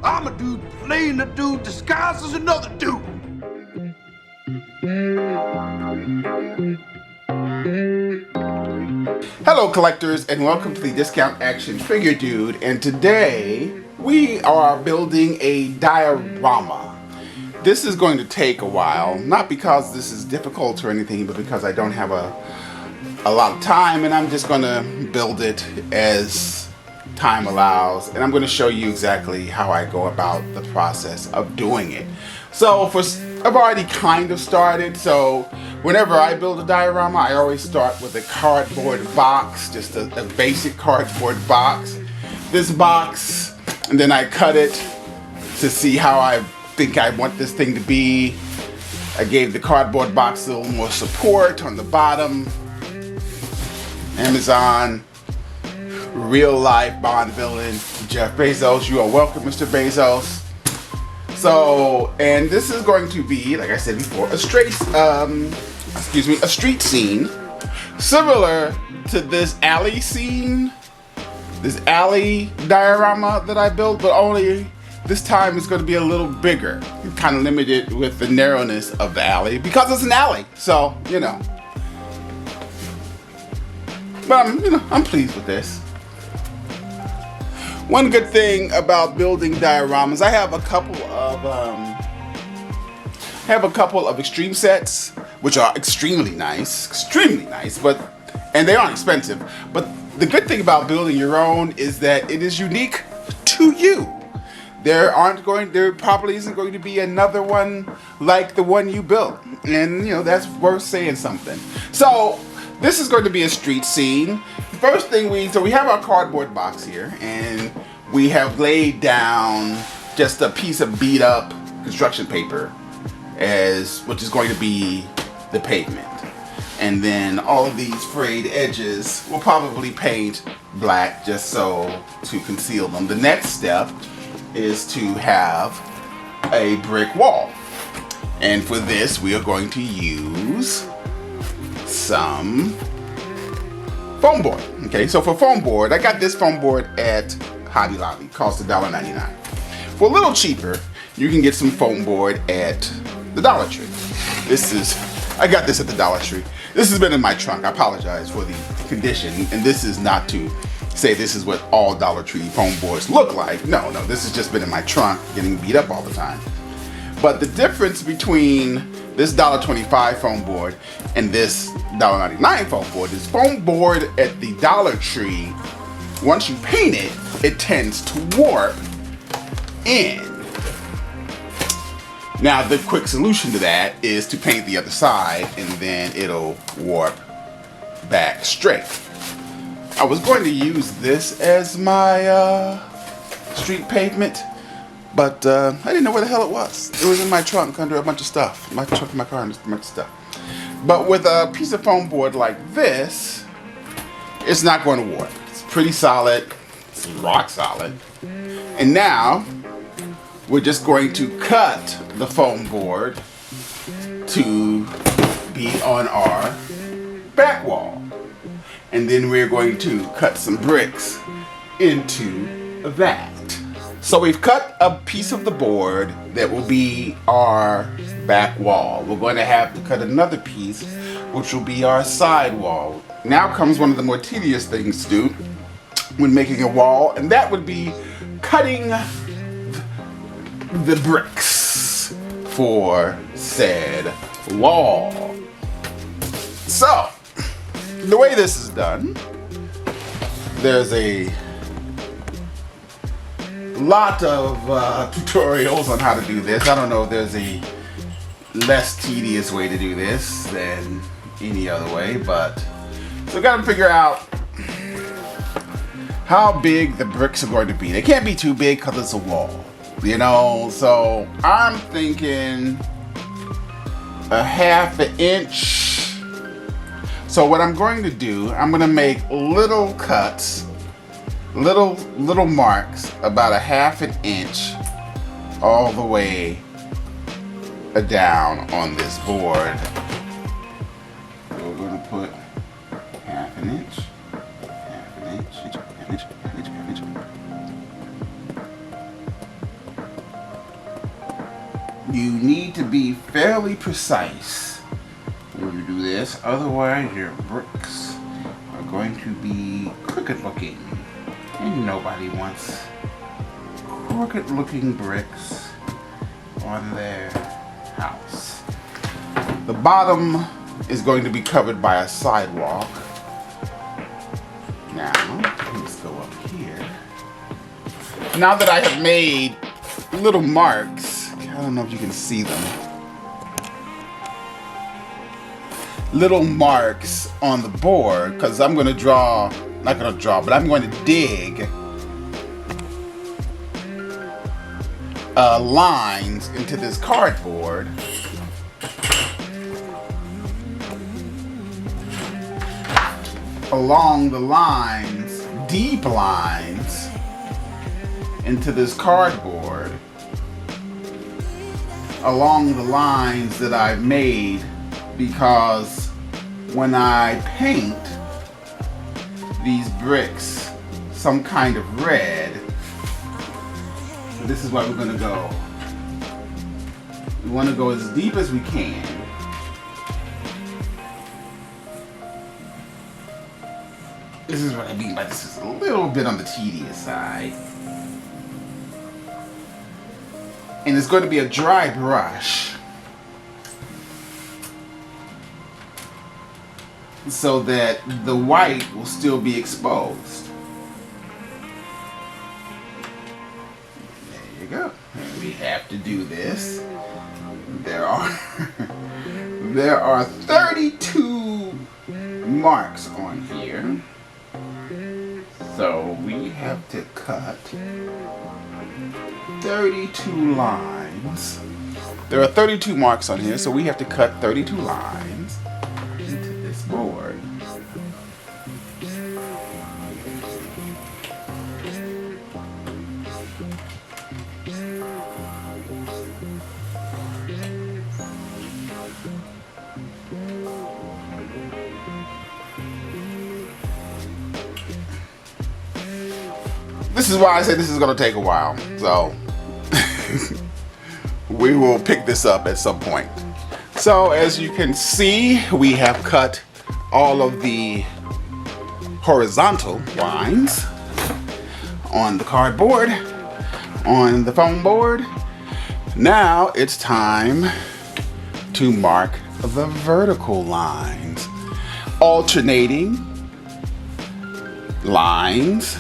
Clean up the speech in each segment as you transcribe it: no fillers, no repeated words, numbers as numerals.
I'm a dude playing a dude disguised as another dude. Hello collectors, and welcome to the Discount Action Figure Dude, and today we are building a diorama. This is going to take a while, not because this is difficult or anything, but because I don't have a lot of time, and I'm just going to build it as time allows, and I'm going to show you exactly how I go about the process of doing it. So I've already kind of started, so whenever I build a diorama, I always start with a cardboard box, just a basic cardboard box. This box, and then I cut it to see how I think I want this thing to be. I gave the cardboard box a little more support on the bottom. Amazon, real life Bond villain, Jeff Bezos. You are welcome, Mr. Bezos. So, and this is going to be, like I said before, a street scene, similar to this alley scene, this alley diorama that I built, but only this time it's going to be a little bigger, kind of limited with the narrowness of the alley because it's an alley. So, you know, but I'm pleased with this. One good thing about building dioramas, I have a couple of extreme sets, which are extremely nice, and they aren't expensive. But the good thing about building your own is that it is unique to you. There probably isn't going to be another one like the one you built, and you know that's worth saying something. So this is going to be a street scene. First thing we have our cardboard box here, and we have laid down just a piece of beat up construction paper which is going to be the pavement. And then all of these frayed edges we'll probably paint black just to conceal them. The next step is to have a brick wall. And for this we are going to use some foam board. Okay, so for foam board, I got this foam board at Hobby Lobby. It costs $1.99. For a little cheaper, you can get some foam board at the Dollar Tree. I got this at the Dollar Tree. This has been in my trunk. I apologize for the condition, and this is not to say this is what all Dollar Tree foam boards look like. No, this has just been in my trunk, getting beat up all the time. But the difference between this $1.25 foam board and this $1.99 foam board is foam board at the Dollar Tree, once you paint it, it tends to warp in. Now the quick solution to that is to paint the other side and then it'll warp back straight. I was going to use this as my street pavement, but I didn't know where the hell it was. It was in my trunk under a bunch of stuff. My trunk of my car under a bunch of stuff. But with a piece of foam board like this, it's not going to warp. It's pretty solid. It's rock solid. And now we're just going to cut the foam board to be on our back wall. And then we're going to cut some bricks into that. So we've cut a piece of the board that will be our back wall. We're going to have to cut another piece, which will be our side wall. Now comes one of the more tedious things to do when making a wall, and that would be cutting the bricks for said wall. So, the way this is done, there's a lot of tutorials on how to do this. I don't know if there's a less tedious way to do this than any other way, but so we gotta figure out how big the bricks are going to be. They can't be too big because it's a wall, you know, so I'm thinking a ½ an inch. So what I'm going to do, I'm going to make little cuts, little marks about a ½ an inch all the way down on this board. So we're going to put ½ an inch, ½ an inch, ½ an inch, ½ an inch, ½ an inch. You need to be fairly precise when you do this, otherwise your bricks are going to be crooked looking. And nobody wants crooked looking bricks on their house. The bottom is going to be covered by a sidewalk. Now, let's go up here. Now that I have made little marks, I don't know if you can see them. Little marks on the board, because I'm going to draw, not going to draw, but I'm going to dig lines into this cardboard. Along the lines, deep lines, into this cardboard. Along the lines that I've made, because when I paint these bricks some kind of red, this is where we're going to go. We want to go as deep as we can. This is what I mean by this is a little bit on the tedious side. And it's going to be a dry brush, so that the white will still be exposed. There you go. We have to do this. There are 32 marks on here. So we have to cut 32 lines. There are 32 marks on here, so we have to cut 32 lines into this board. This is why I say this is going to take a while. So we will pick this up at some point. So as you can see, we have cut all of the horizontal lines on the cardboard, on the foam board. Now it's time to mark the vertical lines. Alternating lines,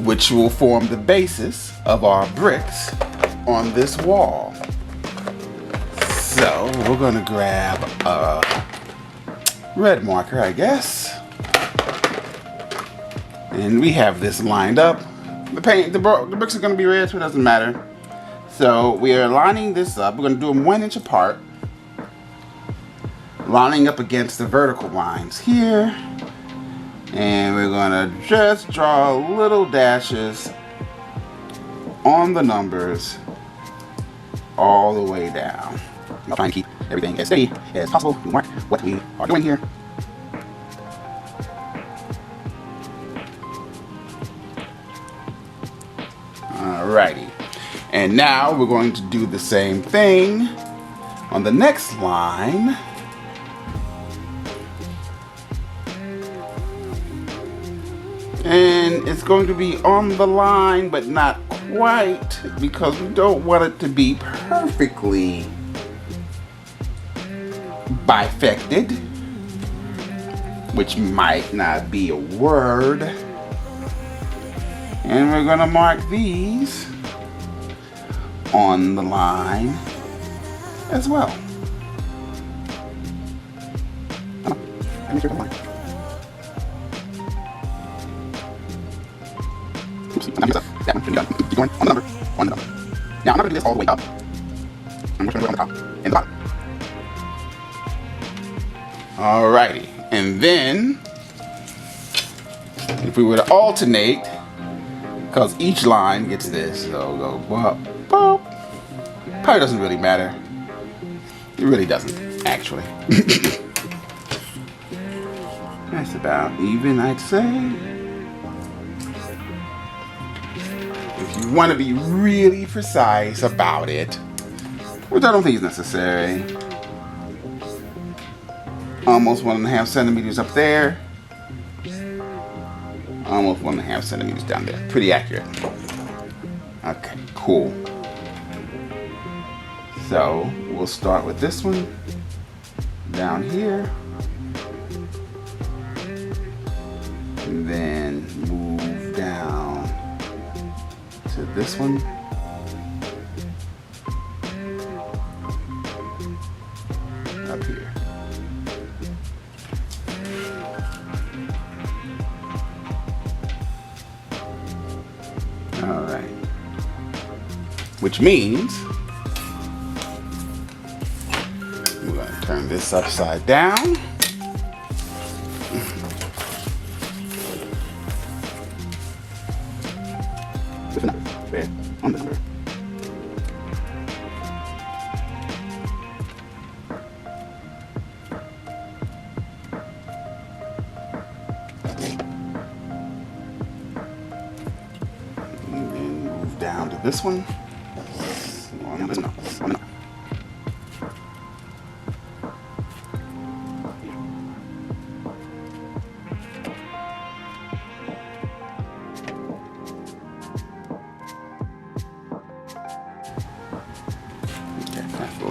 which will form the basis of our bricks on this wall. So we're gonna grab a red marker, I guess. And we have this lined up. The bricks are gonna be red, so it doesn't matter. So we are lining this up. We're gonna do them 1 inch apart. Lining up against the vertical lines here. And we're gonna just draw little dashes on the numbers all the way down. I'm trying to keep everything as steady as possible to mark what we are doing here. Alrighty. And now we're going to do the same thing on the next line. And it's going to be on the line, but not quite, because we don't want it to be perfectly bifected, which might not be a word. And we're going to mark these on the line as well. That one should be done. Keep going on the number. On the number. Now I'm not going to do this all the way up. I'm just going to go on the top and the bottom. Alrighty. And then, if we were to alternate, because each line gets this, so we'll go up, boop. Probably doesn't really matter. It really doesn't, actually. That's about even, I'd say. If You want to be really precise about it, which I don't think is necessary. Almost 1.5 centimeters up there. Almost 1.5 centimeters down there. Pretty accurate. Okay, cool. So we'll start with this one down here. And then move down to this one. Up here. All right. Which means we're going to turn this upside down. On this bird. And then move down to this one.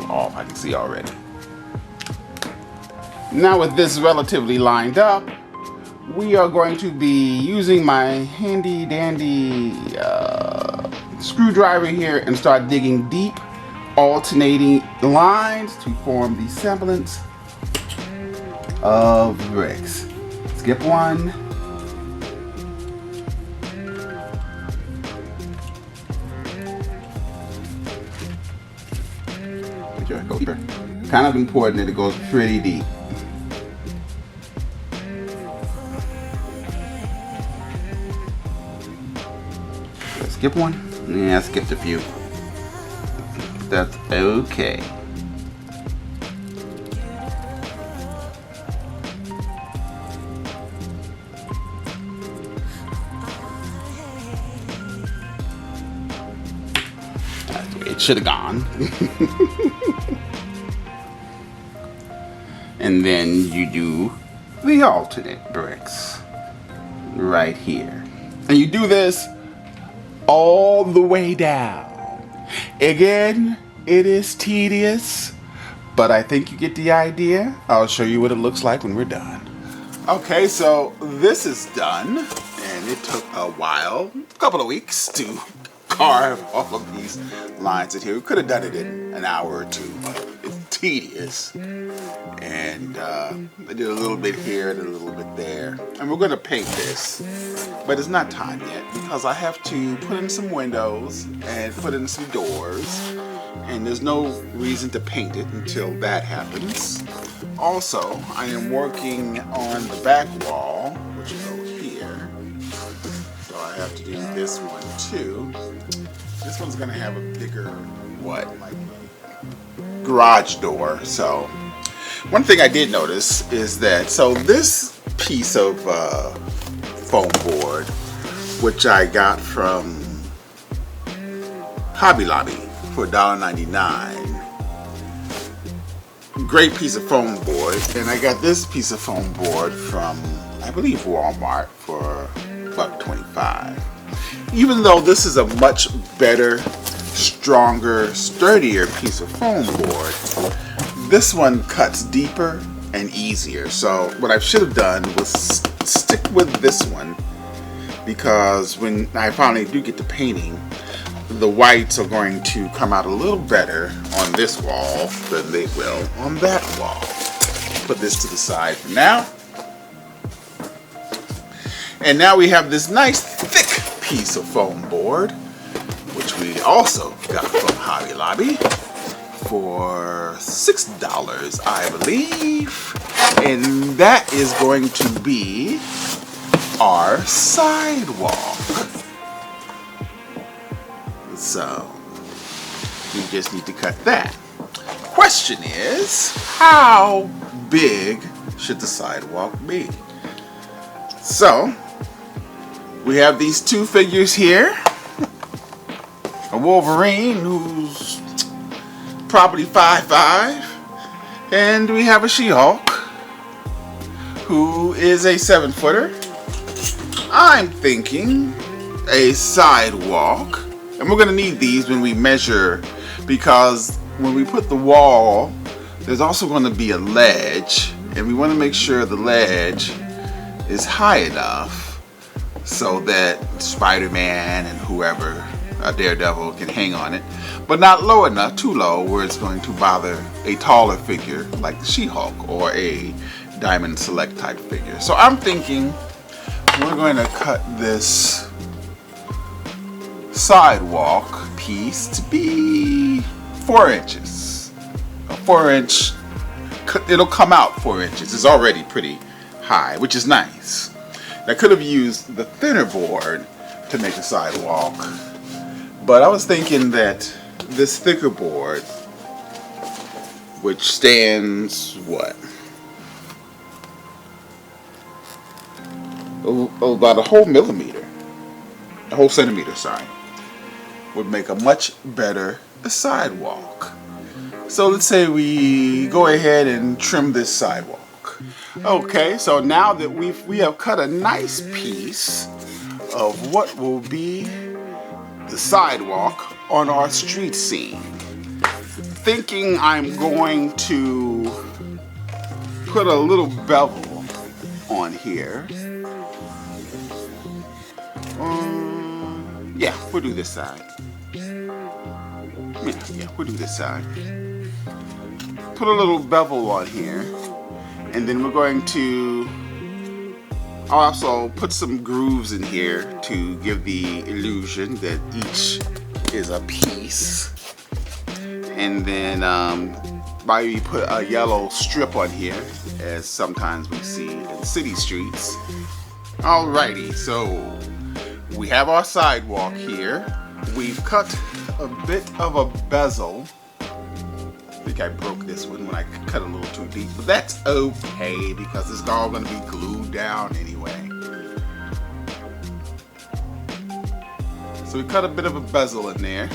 Off, I can see already. Now with this relatively lined up, we are going to be using my handy dandy screwdriver here and start digging deep, alternating lines to form the semblance of bricks. Skip one. Go deeper. Kind of important that it goes pretty deep. Skip one? Yeah, I skipped a few. That's okay. That's the way it should have gone. And then you do the alternate bricks right here. And you do this all the way down. Again, it is tedious, but I think you get the idea. I'll show you what it looks like when we're done. Okay, so this is done, and it took a while, a couple of weeks to carve all of these lines in here. We could have done it in an hour or two, but it's tedious. And I did a little bit here and a little bit there. And we're going to paint this, but it's not time yet because I have to put in some windows and put in some doors, and there's no reason to paint it until that happens. Also, I am working on the back wall, which is over here, so I have to do this one too. This one's going to have a bigger, like garage door. So one thing I did notice is that, so this piece of foam board, which I got from Hobby Lobby for $1.99, great piece of foam board, and I got this piece of foam board from, I believe, Walmart for $1.25. Even though this is a much better, stronger, sturdier piece of foam board, this one cuts deeper and easier. So what I should have done was stick with this one, because when I finally do get to painting, the whites are going to come out a little better on this wall than they will on that wall. Put this to the side for now. And now we have this nice thick piece of foam board, which we also got from Hobby Lobby for $6, I believe. And that is going to be our sidewalk. So we just need to cut that. Question is, how big should the sidewalk be? So we have these two figures here. a Wolverine who's probably 5'5", and we have a She-Hulk who is a 7-footer. I'm thinking a sidewalk, and we're gonna need these when we measure, because when we put the wall, there's also going to be a ledge, and we want to make sure the ledge is high enough so that Spider-Man and whoever, a Daredevil, can hang on it, but not low enough, too low, where it's going to bother a taller figure like the She-Hulk or a Diamond Select type figure. So I'm thinking we're going to cut this sidewalk piece to be 4 inches. A 4-inch, it'll come out 4 inches. It's already pretty high, which is nice. I could have used the thinner board to make a sidewalk, but I was thinking that this thicker board, which stands what? About a whole centimeter, sorry, would make a much better sidewalk. So let's say we go ahead and trim this sidewalk. Okay, so now that we have cut a nice piece of what will be the sidewalk on our street scene, thinking I'm going to put a little bevel on here. Yeah, we'll do this side. Yeah, we'll do this side. Put a little bevel on here, and then we're going to also put some grooves in here to give the illusion that each is a piece. And then maybe put a yellow strip on here, as sometimes we see in city streets. Alrighty, so we have our sidewalk here. We've cut a bit of a bezel. I think I broke this one when I cut a little too deep, but that's okay because it's all going to be glued down anyway. So we cut a bit of a bezel in there,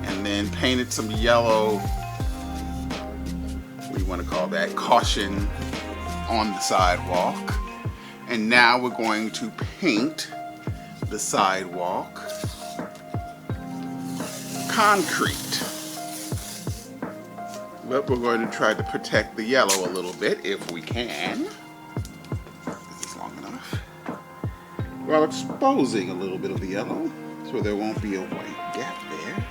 and then painted some yellow, what do you want to call that, caution on the sidewalk. And now we're going to paint the sidewalk concrete. But we're going to try to protect the yellow a little bit if we can. Is this long enough? While exposing a little bit of the yellow so there won't be a white gap there.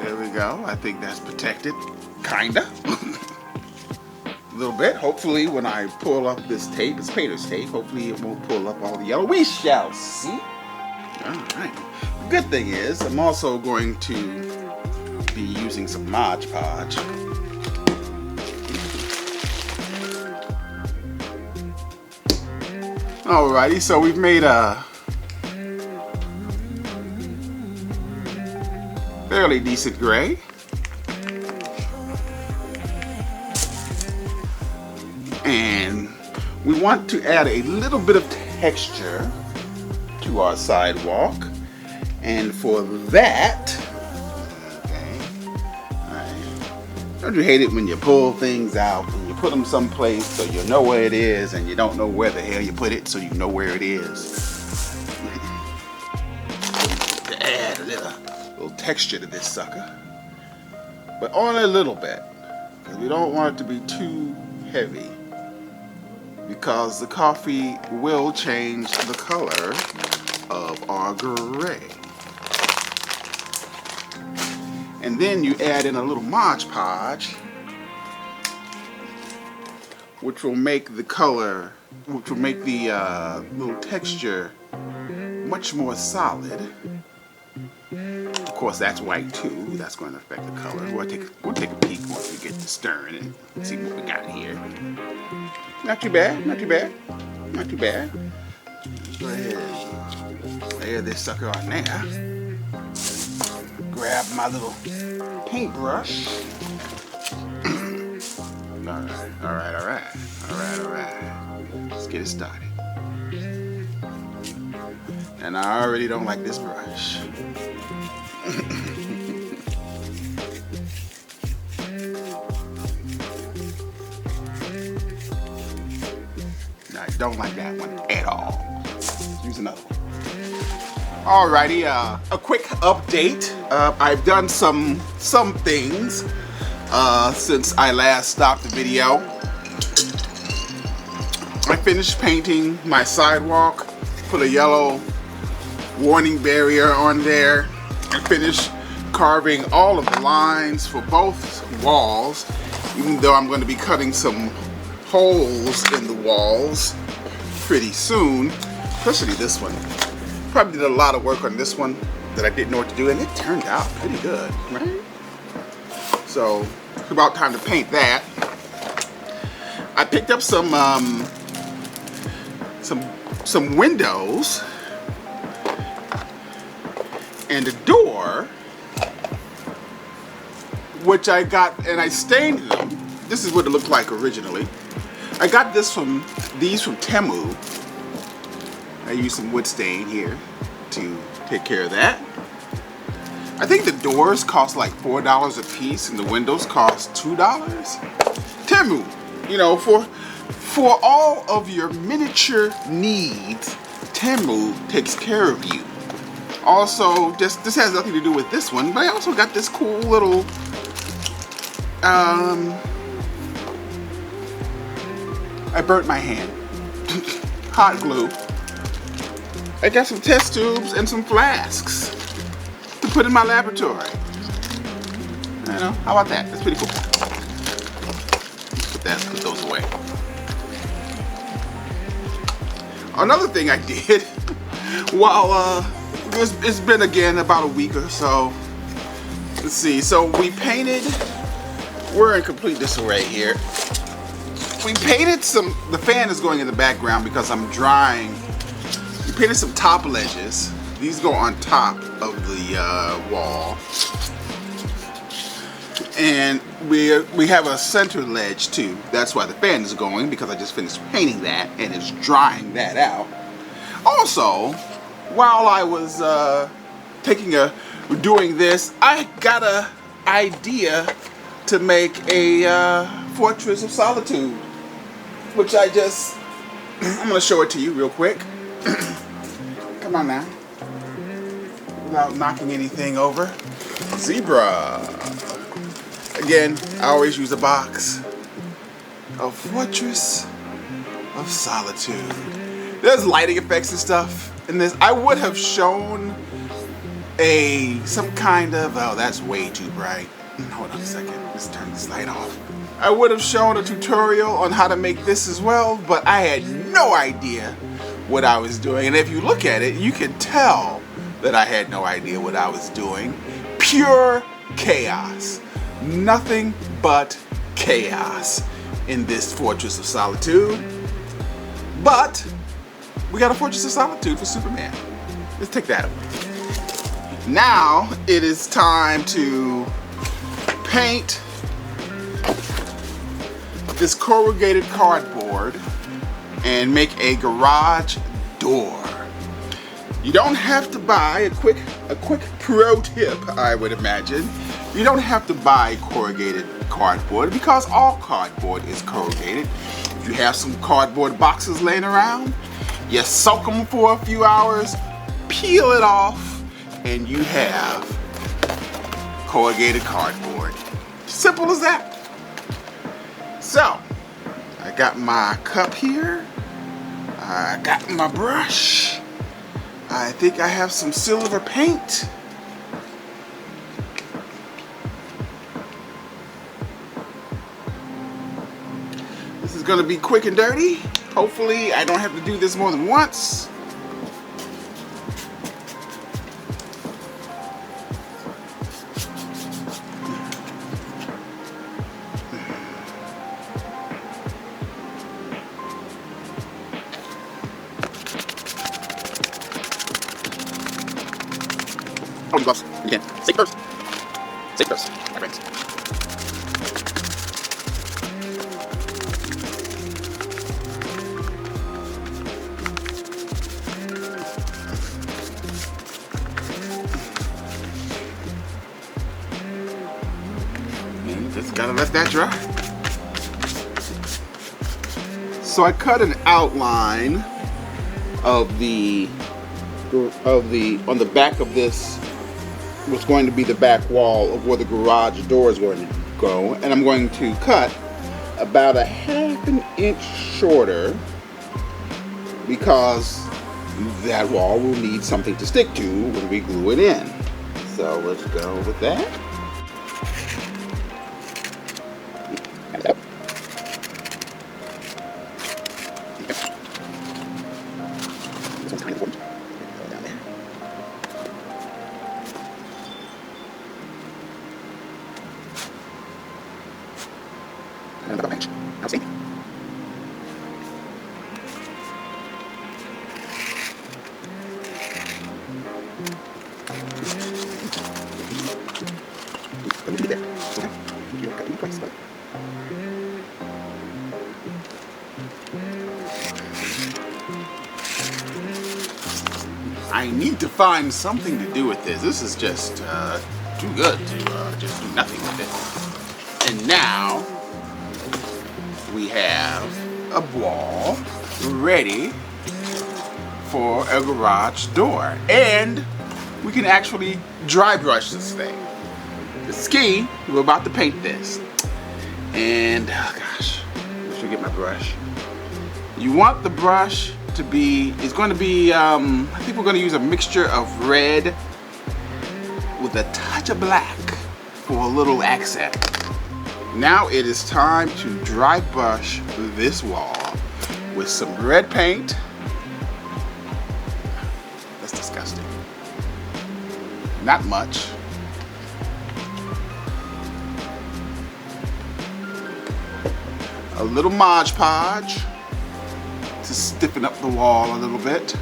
There we go. I think that's protected, kinda. A little bit. Hopefully when I pull up this tape, it's painter's tape, hopefully it won't pull up all the yellow. We shall see. Alright. The good thing is I'm also going to be using some Mod Podge. Alrighty, so we've made a fairly decent gray. And we want to add a little bit of texture to our sidewalk. And for that, okay, alright. Don't you hate it when you pull things out and you put them someplace so you know where it is and you don't know where the hell you put it so you know where it is? To add a little texture to this sucker. But only a little bit, because we don't want it to be too heavy, because the coffee will change the color of our gray. And then you add in a little Mod Podge, which will make the color, which will make the little texture much more solid. Of course, that's white too. That's going to affect the color. We'll take a peek once we get to stirring and see what we got here. Not too bad, not too bad, not too bad. Go ahead and layer this sucker on there. Grab my little paintbrush. All right. Let's get it started. And I already don't like this brush. I don't like that one at all. Let's use another one. Alrighty, a quick update. I've done some things since I last stopped the video. I finished painting my sidewalk, put a yellow warning barrier on there. I finished carving all of the lines for both walls, even though I'm going to be cutting some holes in the walls pretty soon, especially this one. Probably did a lot of work on this one that I didn't know what to do, and it turned out pretty good, right? So it's about time to paint that. I picked up some windows and a door, which I got, and I stained them. This is what it looked like originally. I got these from Temu. I used some wood stain here to take care of that. I think the doors cost like $4 a piece and the windows cost $2. Temu, you know, for all of your miniature needs, Temu takes care of you. Also, this has nothing to do with this one, but I also got this cool little I burnt my hand. Hot glue. I got some test tubes and some flasks to put in my laboratory. You know, how about that? That's pretty cool. Put those away. Another thing I did while it's been again about a week or so. Let's see. So we painted. We're in complete disarray here. We painted the fan is going in the background because I'm drying. We painted some top ledges. These go on top of the wall. And we have a center ledge too. That's why the fan is going, because I just finished painting that and it's drying that out. Also, while I was doing this, I got an idea to make a Fortress of Solitude, which I'm gonna show it to you real quick. Come on now, without knocking anything over. Zebra. Again, I always use a box. A Fortress of Solitude. There's lighting effects and stuff in this. I would have shown some kind of, oh, that's way too bright. Hold on a second, let's turn this light off. I would have shown a tutorial on how to make this as well, but I had no idea what I was doing. And if you look at it, you can tell that I had no idea what I was doing. Pure chaos. Nothing but chaos in this Fortress of Solitude. But we got a Fortress of Solitude for Superman. Let's take that away. Now it is time to paint this corrugated cardboard and make a garage door. You don't have to buy a quick pro tip, I would imagine. You don't have to buy corrugated cardboard because all cardboard is corrugated. If you have some cardboard boxes laying around, you soak them for a few hours, peel it off, and you have corrugated cardboard. Simple as that. So, I got my cup here. I got my brush. I think I have some silver paint. This is gonna be quick and dirty. Hopefully I don't have to do this more than once. Oh, you gloves. You can. Safety first. Safety first, my friends. Just gotta let that dry. So I cut an outline of on the back of this, what's going to be the back wall of where the garage door is going to go, and I'm going to cut about a half an inch shorter because that wall will need something to stick to when we glue it in. So let's go with that. I need to find something to do with this. This is just too good to just do nothing with it. And now we have a wall ready for a garage door. And we can actually dry brush this thing. The key, we're about to paint this. And, oh gosh, I should get my brush. You want the brush to be, it's going to be, I think we're going to use a mixture of red with a touch of black for a little accent. Now it is time to dry brush this wall with some red paint. That's disgusting. Not much. A little Mod Podge to stiffen up the wall a little bit.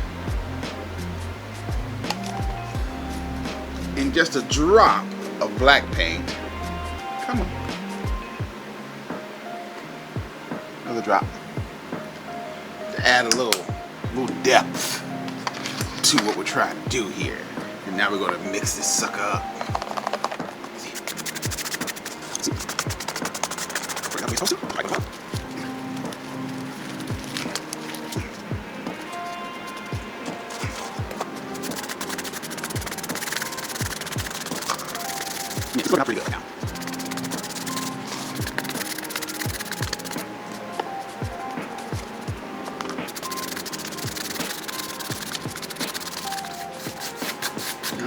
And just a drop of black paint. Come on. Another drop. To add a little depth to what we're trying to do here. And now we're going to mix this sucker up. See? We're not supposed to. Like that. Yeah, it's going out pretty good now.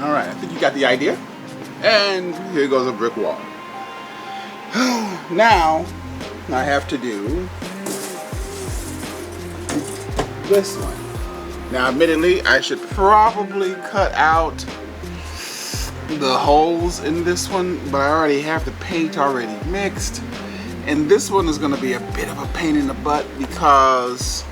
Alright, I think you got the idea. And here goes a brick wall. Now, I have to do this one. Now, admittedly, I should probably cut out the holes in this one, but I already have the paint already mixed. And this one is going to be a bit of a pain in the butt because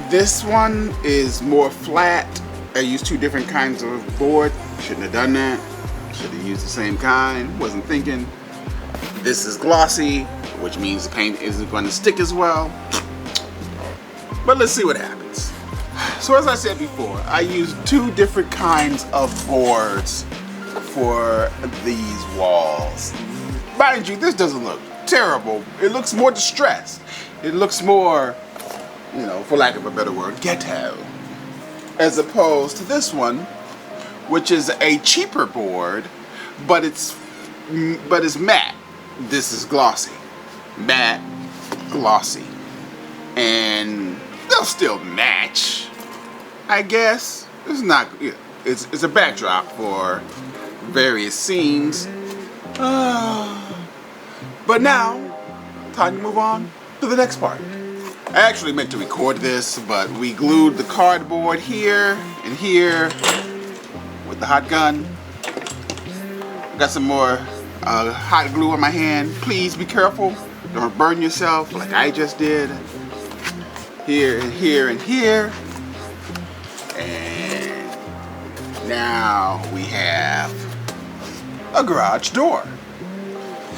this one is more flat. I used two different kinds of board. Shouldn't have done that. Should have used the same kind. Wasn't thinking. This is glossy, which means the paint isn't going to stick as well. But let's see what happens. So as I said before, I used two different kinds of boards for these walls. Mind you, this doesn't look terrible. It looks more distressed. It looks more, you know, for lack of a better word, ghetto. As opposed to this one, which is a cheaper board, but it's matte. This is glossy. Matte, glossy. And they'll still match, I guess. It's not, it's a backdrop for various scenes. But now, time to move on to the next part. I actually meant to record this, but we glued the cardboard here and here with the hot gun. Got some more hot glue on my hand. Please be careful. Don't burn yourself like I just did. Here and here and here. And now we have a garage door.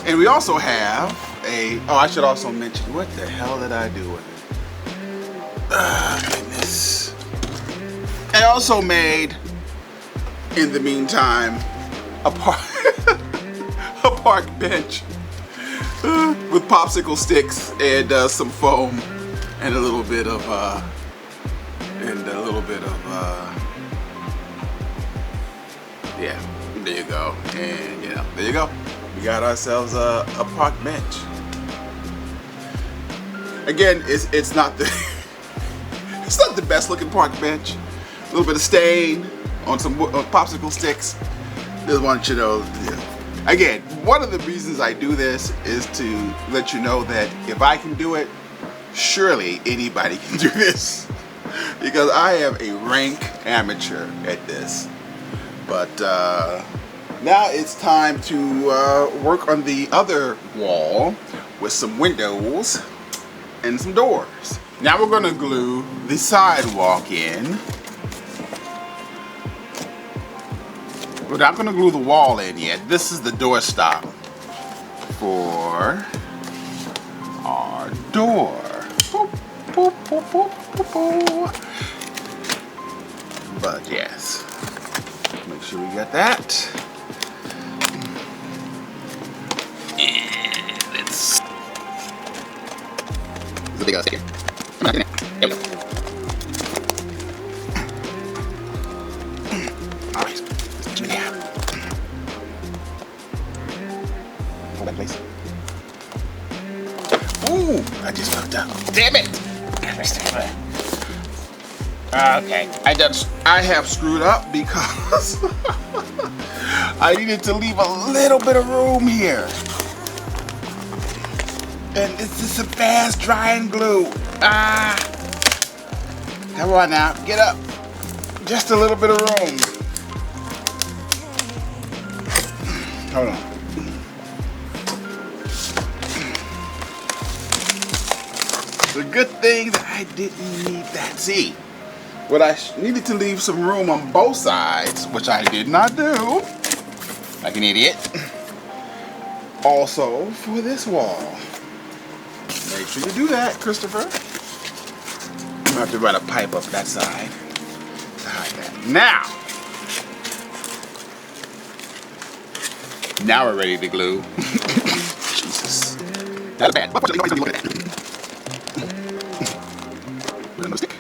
And we also have a, oh, I should also mention, what the hell did I do with it? Goodness. I also made, in the meantime, a park bench with popsicle sticks and some foam and a little bit of yeah, there you go. And you know, there you go. We got ourselves a park bench. Again, it's not the it's not the best looking park bench. A little bit of stain on some popsicle sticks. Just want you to know. Yeah. Again, one of the reasons I do this is to let you know that if I can do it, surely anybody can do this. Because I am a rank amateur at this. But now it's time to work on the other wall with some windows and some doors. Now we're going to glue the sidewalk in. We're not going to glue the wall in yet. This is the doorstop for our door. Boop, boop, boop, boop, boop, boop. But yes, make sure we got that. And let's. There's a big ass here. Come on, there we go. All right. Yeah. Hold that place. Ooh, I just fucked up. Damn it! Okay, I have screwed up because I needed to leave a little bit of room here. And it's just a fast drying glue. Come on now, get up. Just a little bit of room. Hold on. It's a good thing that I didn't need that. See, what I needed to leave some room on both sides, which I did not do, like an idiot. Also for this wall. Make sure you do that, Christopher. I'm gonna have to run a pipe up that side. Now we're ready to glue. Jesus. Not bad. Look at that. Another stick.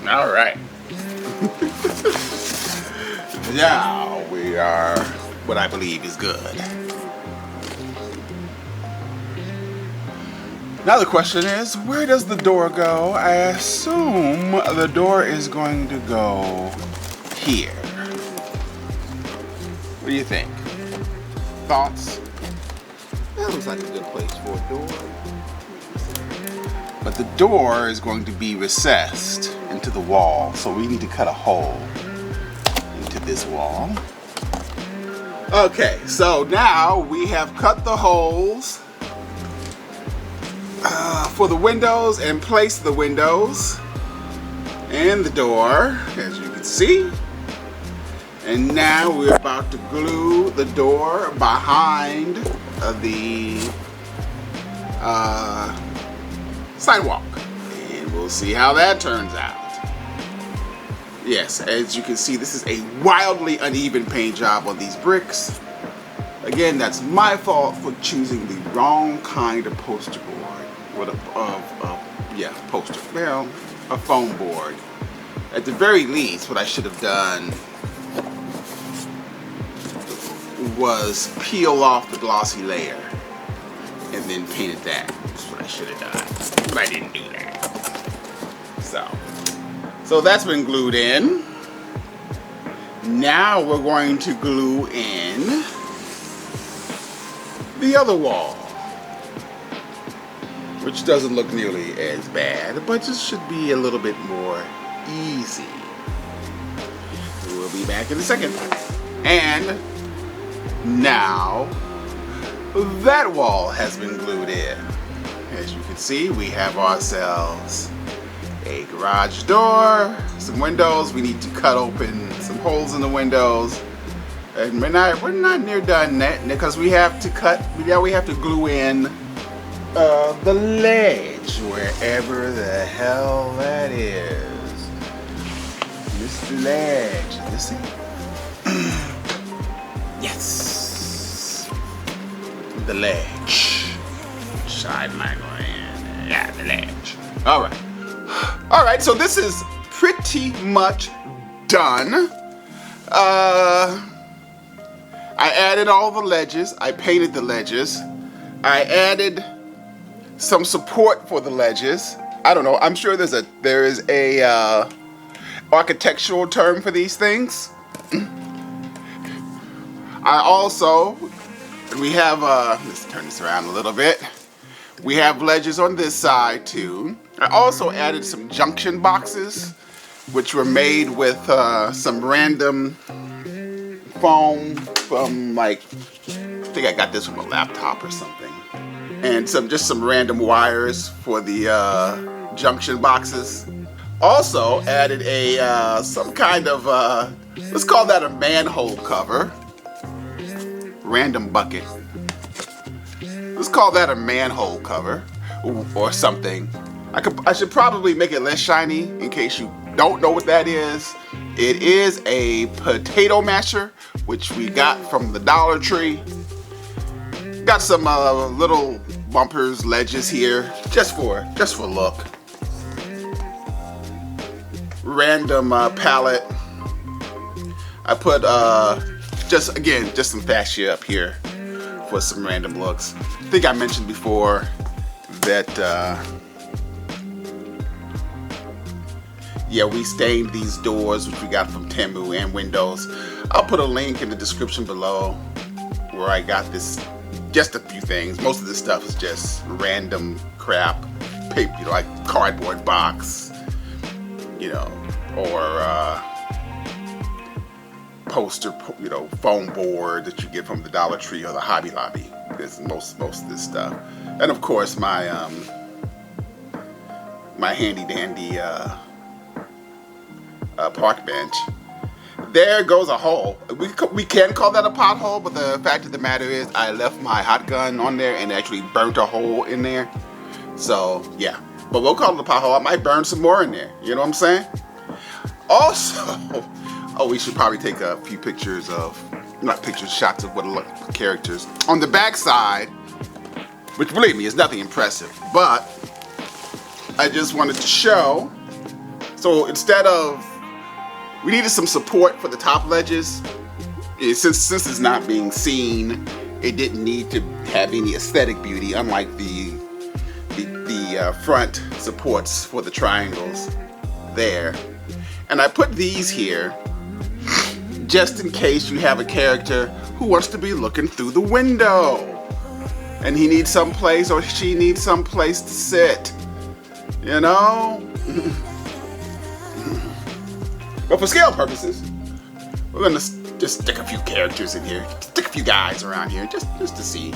All right. Now we are what I believe is good. Now the question is, where does the door go? I assume the door is going to go here. What do you think? Thoughts? That looks like a good place for a door. But the door is going to be recessed into the wall, so we need to cut a hole into this wall. Okay, so now we have cut the holes for the windows and placed the windows and the door, as you can see. And now we're about to glue the door behind the sidewalk. And we'll see how that turns out. Yes, as you can see, this is a wildly uneven paint job on these bricks. Again, that's my fault for choosing the wrong kind of poster board. With a foam board. At the very least, what I should have done was peel off the glossy layer and then painted that. That's what I should have done, but I didn't do that. So that's been glued in. Now we're going to glue in the other wall, which doesn't look nearly as bad, but just should be a little bit more easy. We'll be back in a second. And now that wall has been glued in. As you can see, we have ourselves a garage door, some windows. We need to cut open some holes in the windows. And we're not near done yet because we have to glue in the ledge, wherever the hell that is. This ledge, is this it? Yes. The ledge. Side language. Yeah, the ledge. All right. All right, so this is pretty much done. I added all the ledges. I painted the ledges. I added some support for the ledges. I don't know. I'm sure there is a architectural term for these things. We have let's turn this around a little bit. We have ledges on this side too. I also added some junction boxes, which were made with some random foam from, like, I think I got this from a laptop or something, and just some random wires for the junction boxes. Also added a some kind of let's call that a manhole cover, random bucket. Let's call that a manhole cover or something. I should probably make it less shiny in case you don't know what that is. It is a potato masher, which we got from the Dollar Tree. Got some little bumpers, ledges here, just for look. Random palette. I put just some fascia up here for some random looks. I think I mentioned before that yeah, we stained these doors, which we got from Temu, and windows. I'll put a link in the description below where I got this. Just a few things. Most of this stuff is just random crap, paper, like cardboard box, or poster, foam board that you get from the Dollar Tree or the Hobby Lobby. Is most of this stuff, and of course my my handy dandy park bench. There goes a hole. We can call that a pothole, but the fact of the matter is I left my hot gun on there and actually burnt a hole in there. So yeah, but we'll call it a pothole. I might burn some more in there. You know what I'm saying? Also, we should probably take a few pictures of, shots of what characters. On the back side, which believe me is nothing impressive, but I just wanted to show. So instead of, we needed some support for the top ledges. Since it's not being seen, it didn't need to have any aesthetic beauty, unlike the front supports for the triangles there. And I put these here just in case you have a character who wants to be looking through the window and he needs some place, or she needs some place to sit, But for scale purposes, we're gonna just stick a few characters in here, stick a few guys around here, just to see.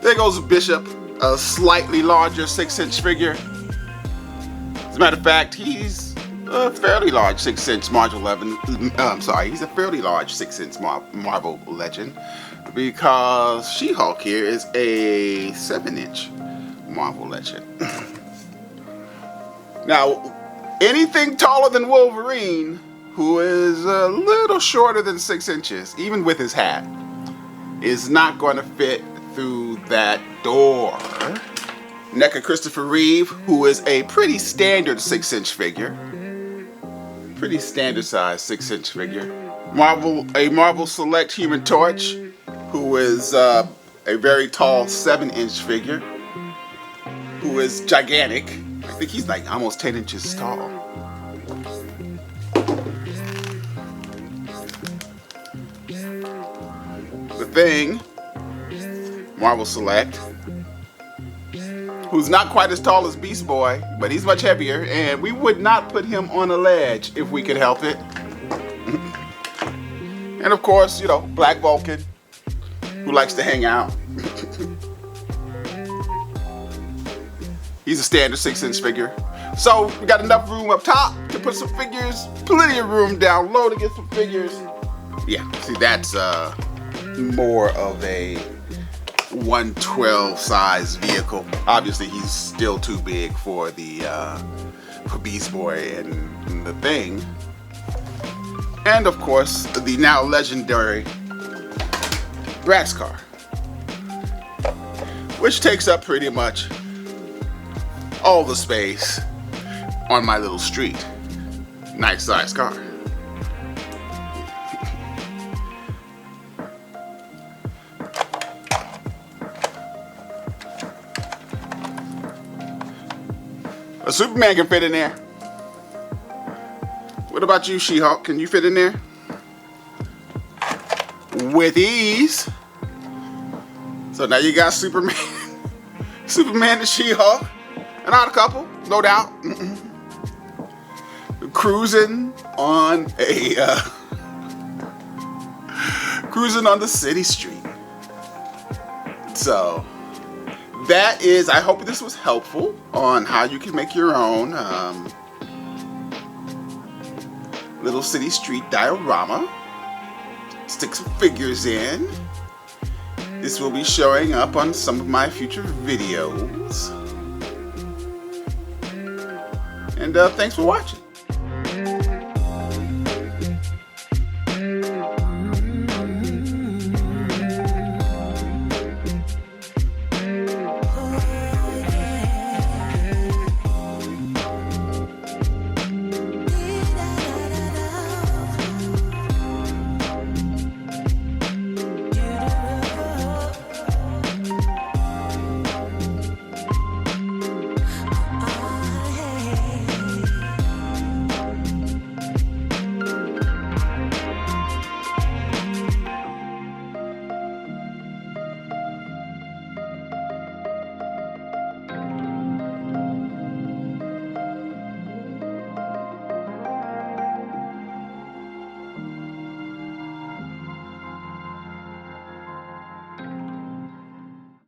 There goes Bishop, a slightly larger 6-inch figure. As a matter of fact, he's a fairly large 6-inch Marvel he's a fairly large 6-inch Marvel Legend, because She-Hulk here is a 7-inch Marvel Legend. Now, anything taller than Wolverine, who is a little shorter than 6 inches, even with his hat, is not going to fit through that door. NECA Christopher Reeve, who is a pretty standard 6-inch figure. Pretty standard size 6-inch figure. A Marvel Select Human Torch, who is a very tall 7-inch figure, who is gigantic. I think he's like almost 10 inches tall. The Thing, Marvel Select, who's not quite as tall as Beast Boy, but he's much heavier, and we would not put him on a ledge if we could help it. And of course, Black Vulcan, who likes to hang out. He's a standard 6-inch figure. So we got enough room up top to put some figures, plenty of room down low to get some figures. Yeah, see, that's more of a 112 size vehicle. Obviously, he's still too big for the for Beast Boy and the Thing. And of course, the now legendary Bratz car, which takes up pretty much all the space on my little street. Nice size car. A Superman can fit in there. What about you, She-Hulk? Can you fit in there? With ease. So now you got Superman, Superman and She-Hulk, and not a couple, no doubt. Cruising on a cruising on the city street. So that is, I hope this was helpful on how you can make your own little city street diorama. Stick some figures in. This will be showing up on some of my future videos. And thanks for watching.